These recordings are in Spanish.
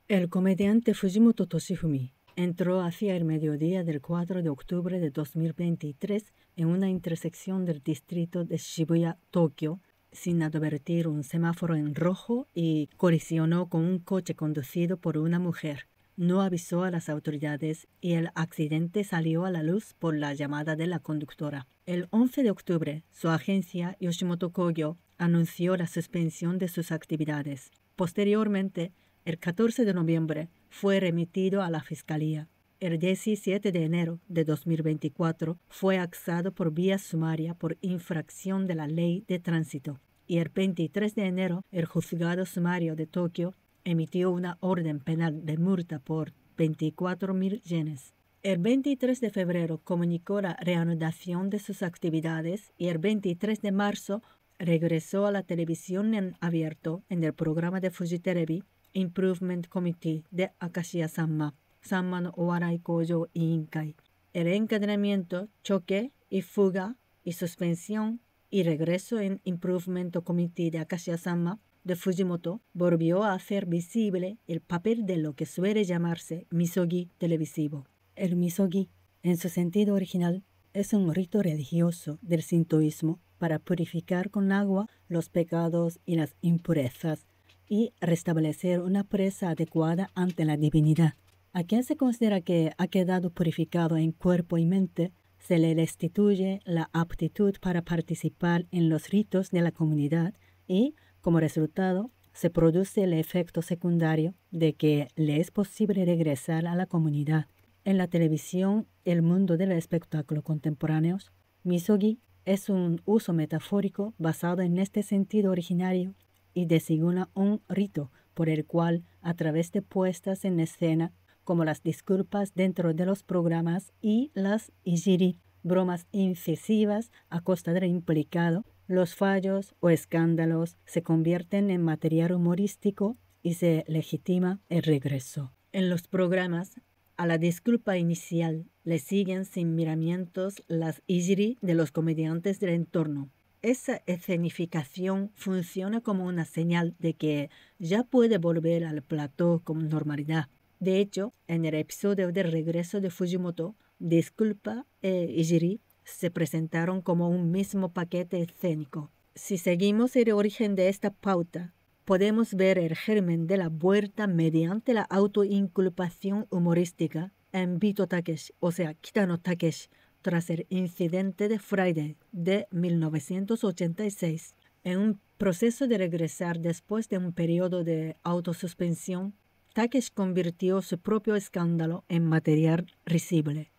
El comediante Fujimoto Toshifumi entró hacia el mediodía del 4 de octubre de 2023 en una intersección del distrito de Shibuya, Tokio, sin advertir un semáforo en rojo y colisionó con un coche conducido por una mujer. No avisó a las autoridades y el accidente salió a la luz por la llamada de la conductora. El 11 de octubre, su agencia Yoshimoto Kogyo anunció la suspensión de sus actividades. Posteriormente, el 14 de noviembre fue remitido a la Fiscalía. El 17 de enero de 2024 fue axado por vía sumaria por infracción de la ley de tránsito. Y el 23 de enero el juzgado sumario de Tokio emitió una orden penal de multa por 24.000 yenes. El 23 de febrero comunicó la reanudación de sus actividades y el 23 de marzo regresó a la televisión en abierto en el programa de Fujiterebi Improvement Committee de Akashiya Sanma, Sanma no Owarai Koujou Iinkai. El encadenamiento, choque y fuga y suspensión y regreso en Improvement Committee de Akashiya Sanma de Fujimoto volvió a hacer visible el papel de lo que suele llamarse misogi televisivo. El misogi, en su sentido original, es un rito religioso del sintoísmo para purificar con agua los pecados y las impurezas y restablecer una presa adecuada ante la divinidad. A quien se considera que ha quedado purificado en cuerpo y mente, se le restituye la aptitud para participar en los ritos de la comunidad y, como resultado, se produce el efecto secundario de que le es posible regresar a la comunidad. En la televisión, el mundo del espectáculo contemporáneo, misogi es un uso metafórico basado en este sentido originario y designa un rito por el cual, a través de puestas en escena, como las disculpas dentro de los programas y las ijiri, bromas incisivas a costa del implicado, los fallos o escándalos se convierten en material humorístico y se legitima el regreso. En los programas, a la disculpa inicial le siguen sin miramientos las ijiri de los comediantes del entorno. Esa escenificación funciona como una señal de que ya puede volver al plató con normalidad. De hecho, en el episodio del regreso de Fujimoto, disculpa e ijiri se presentaron como un mismo paquete escénico. Si seguimos el origen de esta pauta, podemos ver el germen de la vuelta mediante la autoinculpación humorística en Bito Takeshi, o sea, Kitano Takeshi, tras el incidente de Friday de 1986. En un proceso de regresar después de un periodo de autosuspensión, Takeshi convirtió su propio escándalo en material risible,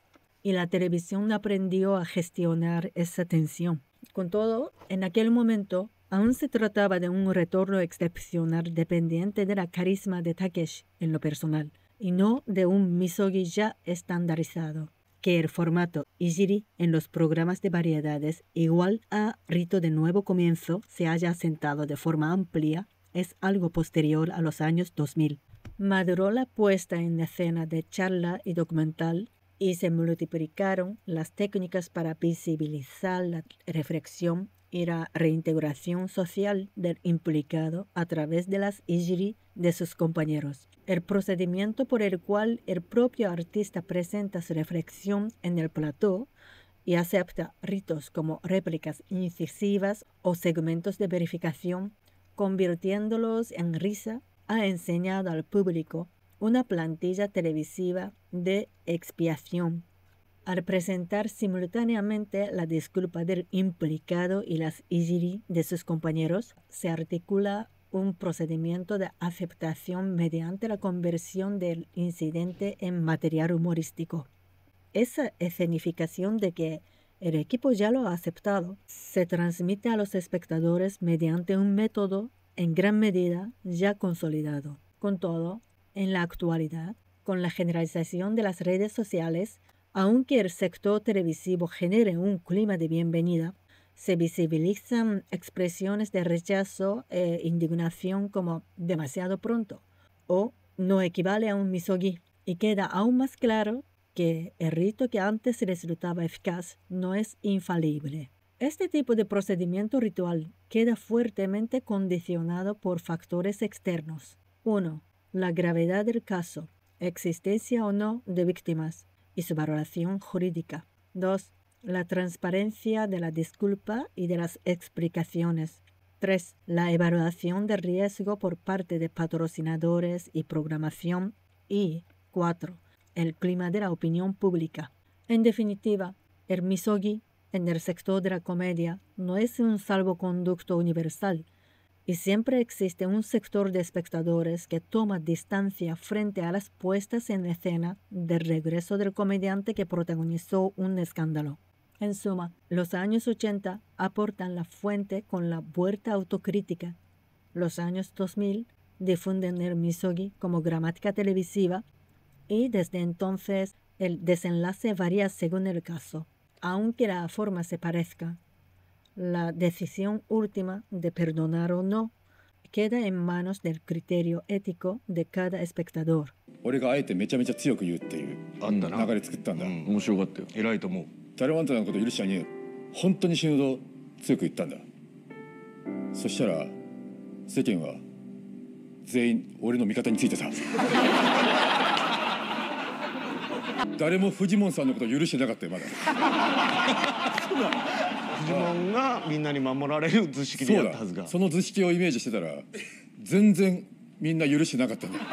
y la televisión aprendió a gestionar esa tensión. Con todo, en aquel momento, aún se trataba de un retorno excepcional dependiente de la carisma de Takeshi en lo personal, y no de un misogi ya estandarizado. Que el formato ijiri en los programas de variedades, igual a rito de nuevo comienzo, se haya asentado de forma amplia, es algo posterior a los años 2000. Maduró la puesta en escena de charla y documental y se multiplicaron las técnicas para visibilizar la reflexión y la reintegración social del implicado a través de las ijiri de sus compañeros. El procedimiento por el cual el propio artista presenta su reflexión en el plató y acepta ritos como réplicas incisivas o segmentos de verificación, convirtiéndolos en risa, ha enseñado al público una plantilla televisiva de expiación. Al presentar simultáneamente la disculpa del implicado y las ijiri de sus compañeros, se articula un procedimiento de aceptación mediante la conversión del incidente en material humorístico. Esa escenificación de que el equipo ya lo ha aceptado se transmite a los espectadores mediante un método en gran medida ya consolidado. Con todo, en la actualidad, con la generalización de las redes sociales, aunque el sector televisivo genere un clima de bienvenida, se visibilizan expresiones de rechazo e indignación como demasiado pronto o no equivale a un misogi, y queda aún más claro que el rito que antes resultaba eficaz no es infalible. Este tipo de procedimiento ritual queda fuertemente condicionado por factores externos. 1. la gravedad del caso, existencia o no de víctimas y su valoración jurídica. 2. La transparencia de la disculpa y de las explicaciones. 3. La evaluación de riesgo por parte de patrocinadores y programación. Y 4. El clima de la opinión pública. En definitiva, el misogi en el sector de la comedia no es un salvoconducto universal, y siempre existe un sector de espectadores que toma distancia frente a las puestas en escena del regreso del comediante que protagonizó un escándalo. En suma, los años 80 aportan la fuente con la vuelta autocrítica. Los años 2000 difunden el misogi como gramática televisiva y desde entonces el desenlace varía según el caso, aunque la forma se parezca. La decisión última de perdonar o no queda en manos del criterio ético de cada espectador. 俺があえてめちゃめちゃ強く言うっていう流れ作ったんだ。面白かったよ。偉いと思う。タレワンタのこと許しちゃに本当に死ぬほど強く言ったんだ。そしたら世間は全員俺の味方についてた。誰もフジモンさんのこと許してなかったよまだ。フジモンがみんなに守られる図式でやったはずが。その図式をイメージしてたら全然みんな許してなかったんだよ。